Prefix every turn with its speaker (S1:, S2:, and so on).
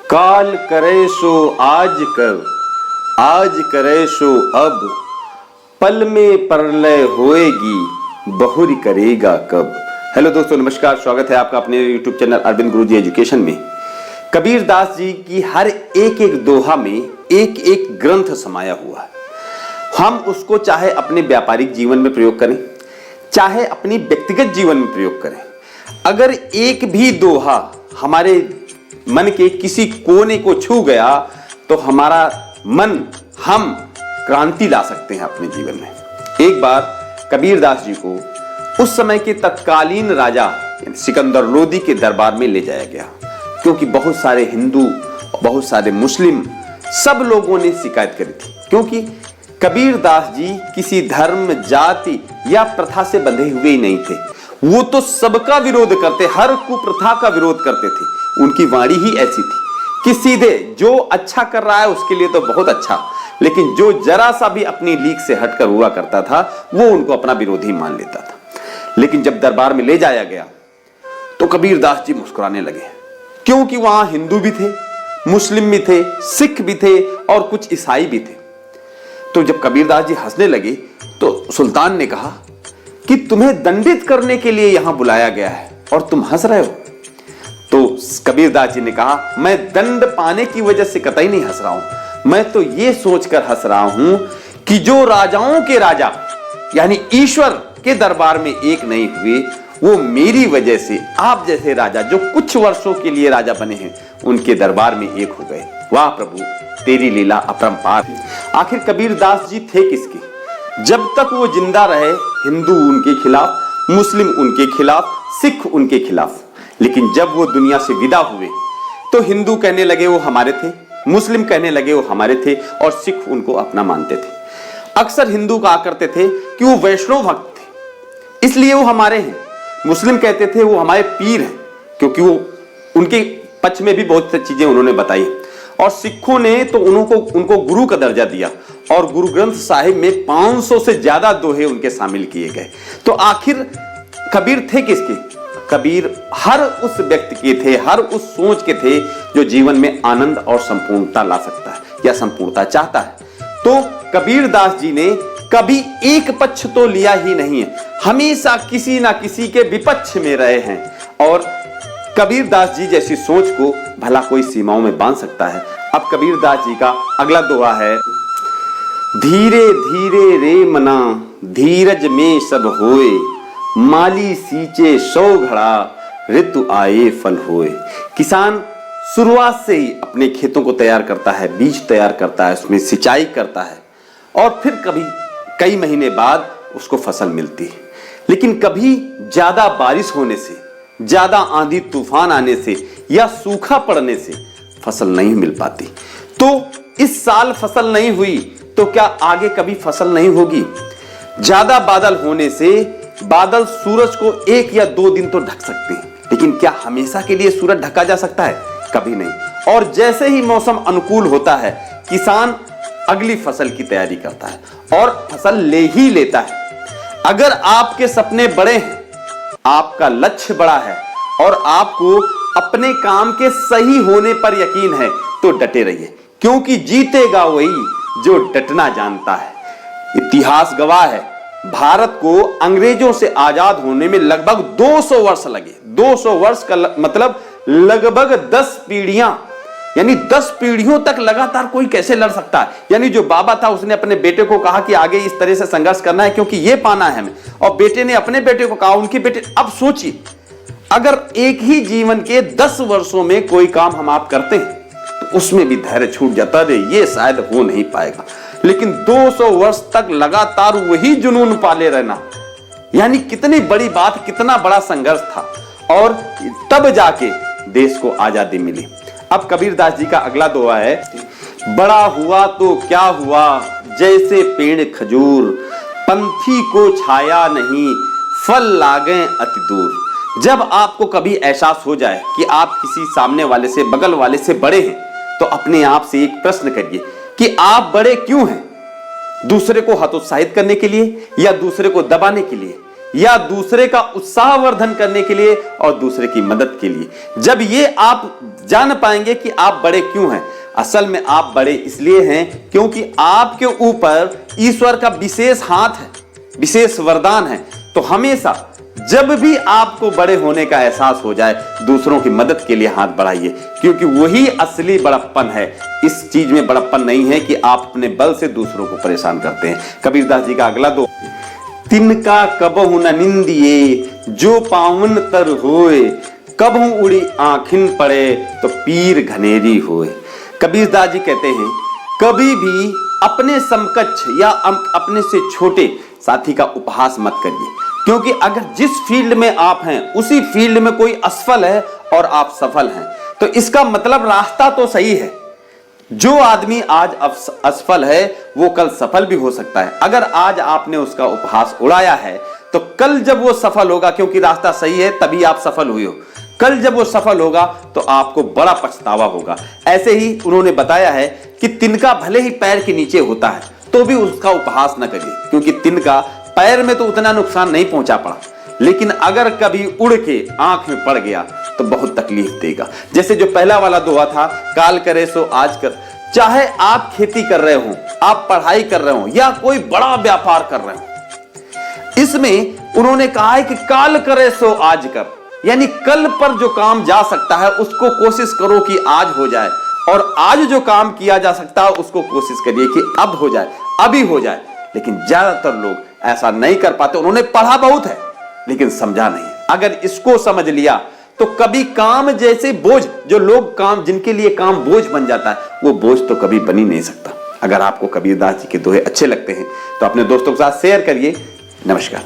S1: काल करे सो आज कर, आज करे सो अब, पल में प्रलय होएगी, बहुरी करेगा कब। हेलो दोस्तों, नमस्कार। स्वागत है आपका अपने YouTube चैनल अरविंद गुरुजी एजुकेशन में। कबीर दास जी की हर एक एक दोहा में एक एक ग्रंथ समाया हुआ है। हम उसको चाहे अपने व्यापारिक जीवन में प्रयोग करें, चाहे अपनी व्यक्तिगत जीवन में प्रयोग करें, अगर एक भी दोहा हमारे मन के किसी कोने को छू गया तो हमारा मन, हम क्रांति ला सकते हैं अपने जीवन में। एक बार कबीर दास जी को उस समय के तत्कालीन राजा सिकंदर लोदी के दरबार में ले जाया गया, क्योंकि बहुत सारे हिंदू, बहुत सारे मुस्लिम, सब लोगों ने शिकायत करी थी। क्योंकि कबीर दास जी किसी धर्म, जाति या प्रथा से बंधे हुए ही नहीं थे। वो तो सबका विरोध करते, हर कुप्रथा का विरोध करते थे। उनकी वाणी ही ऐसी थी कि सीधे जो अच्छा कर रहा है उसके लिए तो बहुत अच्छा, लेकिन जो जरा सा भी अपनी लीक से हटकर हुआ करता था वो उनको अपना विरोधी मान लेता था। लेकिन जब दरबार में ले जाया गया तो कबीर दास जी मुस्कुराने लगे, क्योंकि वहां हिंदू भी थे, मुस्लिम भी थे, सिख भी थे और कुछ ईसाई भी थे। तो जब कबीर दास जी हंसने लगे तो सुल्तान ने कहा कि तुम्हें दंडित करने के लिए यहां बुलाया गया है और तुम हंस रहे हो। तो कबीर दास जी ने कहा, मैं दंड पाने की वजह से कतई नहीं हंस रहा हूं, मैं तो ये सोचकर हंस रहा हूं कि जो राजाओं के राजा यानी ईश्वर के दरबार में एक नहीं हुए, वो मेरी वजह से आप जैसे राजा जो कुछ वर्षों के लिए राजा बने हैं उनके दरबार में एक हो गए। वाह प्रभु, तेरी लीला अपरंपार है। आखिर कबीर दास जी थे किसके? जब तक वो जिंदा रहे हिंदू उनके खिलाफ, मुस्लिम उनके खिलाफ, सिख उनके खिलाफ। लेकिन जब वो दुनिया से विदा हुए तो हिंदू कहने लगे वो हमारे थे, मुस्लिम कहने लगे वो हमारे थे और सिख उनको अपना मानते थे। अक्सर हिंदू कहा करते थे कि वो वैष्णव भक्त थे इसलिए वो हमारे हैं, मुस्लिम कहते थे वो हमारे पीर हैं क्योंकि वो उनके पक्ष में भी बहुत सी चीजें उन्होंने बताई, और सिखों ने तो उनको गुरु का दर्जा दिया और गुरु ग्रंथ साहिब में 500 से ज्यादा दोहे उनके शामिल किए गए। तो आखिर कबीर थे किसके? कबीर हर उस व्यक्ति के थे, हर उस सोच के थे जो जीवन में आनंद और संपूर्णता ला सकता है या संपूर्णता चाहता है। तो कबीर दास जी ने कभी एक पक्ष तो लिया ही नहीं है, हमेशा किसी ना किसी के विपक्ष में रहे हैं। और कबीर दास जी जैसी सोच को भला कोई सीमाओं में बांध सकता है? अब कबीर दास जी का अगला दोहा है, धीरे धीरे रे मना, धीरज में सब होए, माली सींचे 100 घड़ा, ऋतु आए फल होए। किसान शुरुआत से ही अपने खेतों को तैयार करता है, बीज तैयार करता है, उसमें सिंचाई करता है और फिर कभी कई महीने बाद उसको फसल मिलती है। लेकिन कभी ज्यादा बारिश होने से, ज्यादा आंधी तूफान आने से या सूखा पड़ने से फसल नहीं मिल पाती। तो इस साल फसल नहीं हुई तो क्या आगे कभी फसल नहीं होगी? ज्यादा बादल होने से बादल सूरज को 1 या 2 दिन तो ढक सकते हैं, लेकिन क्या हमेशा के लिए सूरज ढका जा सकता है? कभी नहीं। और जैसे ही मौसम अनुकूल होता है किसान अगली फसल की तैयारी करता है और फसल ले ही लेता है। अगर आपके सपने बड़े हैं, आपका लक्ष्य बड़ा है और आपको अपने काम के सही होने पर यकीन है तो डटे रहिए, क्योंकि जीतेगा वही जो डटना जानता है। इतिहास गवाह है, भारत को अंग्रेजों से आजाद होने में लगभग 200 वर्ष लगे। 200 वर्ष का मतलब लगभग 10 पीढ़ियां, यानी 10 पीढ़ियों तक लगातार कोई कैसे लड़ सकता है? यानी जो बाबा था उसने अपने बेटे को कहा कि आगे इस तरह से संघर्ष करना है क्योंकि ये पाना है हमें, और बेटे ने अपने बेटे को कहा, उनके बेटे। अब सोचिए, अगर एक ही जीवन के 10 वर्षों में कोई काम हम आप करते हैं तो उसमें भी धैर्य छूट जाता है, ये शायद हो नहीं पाएगा। लेकिन 200 वर्ष तक लगातार वही जुनून पाले रहना, यानी कितनी बड़ी बात, कितना बड़ा संघर्ष था, और तब जाके देश को आजादी मिली। अब कबीर दास जी का अगला दोहा है, बड़ा हुआ तो क्या हुआ, जैसे पेड़ खजूर, पंथी को छाया नहीं, फल लागे अति दूर। जब आपको कभी एहसास हो जाए कि आप किसी सामने वाले से, बगल वाले से बड़े हैं, तो अपने आप से एक प्रश्न करिए कि आप बड़े क्यों हैं? दूसरे को हतोत्साहित करने के लिए, या दूसरे को दबाने के लिए, या दूसरे का उत्साहवर्धन करने के लिए और दूसरे की मदद के लिए। जब ये आप जान पाएंगे कि आप बड़े क्यों हैं, असल में आप बड़े इसलिए हैं क्योंकि आपके ऊपर ईश्वर का विशेष हाथ है, विशेष वरदान है। तो हमेशा जब भी आपको बड़े होने का एहसास हो जाए, दूसरों की मदद के लिए हाथ बढ़ाइए, क्योंकि वही असली बड़प्पन है। इस चीज में बड़प्पन नहीं है कि आप अपने बल से दूसरों को परेशान करते हैं। कबीरदास जी का अगला दो, तिनका कबहु न निंदिए जो पावन तर होए, कबहु उड़ी आंखिन पड़े तो पीर घनेरी होए। कबीरदास जी कहते हैं, कभी भी अपने समकक्ष या अपने से छोटे साथी का उपहास मत करिए, क्योंकि अगर जिस फील्ड में आप हैं उसी फील्ड में कोई असफल है और आप सफल हैं, तो इसका मतलब रास्ता तो सही है। जो आदमी आज असफल है वो कल सफल भी हो सकता है। अगर आज आपने उसका उपहास उड़ाया है तो कल जब वो सफल होगा, क्योंकि रास्ता सही है तभी आप सफल हुए हो, कल जब वो सफल होगा तो आपको बड़ा पछतावा होगा। ऐसे ही उन्होंने बताया है कि तिनका भले ही पैर के नीचे होता है तो भी उसका उपहास न करिए, क्योंकि तिनका पैर में तो उतना नुकसान नहीं पहुंचा पड़ा, लेकिन अगर कभी उड़ के आंख में पड़ गया तो बहुत तकलीफ देगा। जैसे जो पहला वाला दुआ था, काल करे सो आज कर। चाहे आप खेती कर रहे हो, आप पढ़ाई कर रहे हो या कोई बड़ा व्यापार कर रहे हो, इसमें उन्होंने कहा है कि काल करे सो आज कर, यानी कल पर जो काम जा सकता है उसको कोशिश करो कि आज हो जाए, और आज जो काम किया जा सकता है उसको कोशिश करिए कि अब हो जाए, अभी हो जाए। लेकिन ज्यादातर लोग ऐसा नहीं कर पाते। उन्होंने पढ़ा बहुत है लेकिन समझा नहीं। अगर इसको समझ लिया तो कभी काम जैसे बोझ, जो लोग काम, जिनके लिए काम बोझ बन जाता है, वो बोझ तो कभी बन ही नहीं सकता। अगर आपको कबीरदास जी के दोहे अच्छे लगते हैं तो अपने दोस्तों के साथ शेयर करिए। नमस्कार।